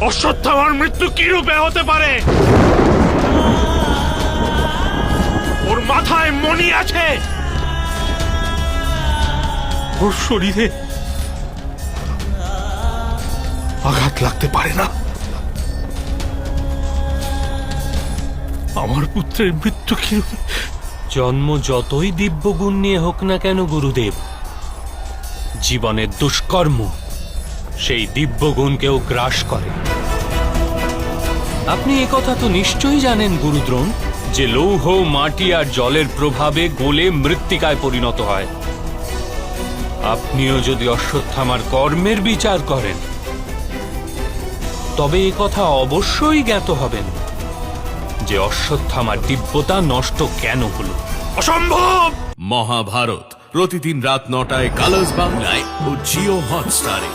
অশ্বত্থামার মৃত্যু কি রূপে হতে পারে? ওর মাথায় মণি আছে, ওর শরীরে আঘাত লাগতে পারে না। আমার পুত্রের মৃত্যু কি? জন্ম যতই দিব্যগুণ নিয়ে হোক না কেন গুরুদেব, জীবনের দুষ্কর্ম সেই দিব্যগুণকেও গ্রাস করে। আপনি একথা তো নিশ্চয়ই জানেন গুরুদ্রোণ, যে লৌহ, মাটি আর জলের প্রভাবে গলে মৃত্তিকায় পরিণত হয়। আপনিও যদি অশ্বত্থামার কর্মের বিচার করেন, তবে একথা অবশ্যই জ্ঞাত হবেন যে অশ্বত্থামার দিব্যতা নষ্ট কেন হলো। অসম্ভব! মহাভারত প্রতিদিন রাত ৯টায় কালার্স বাংলায় ও জিও হটস্টারে।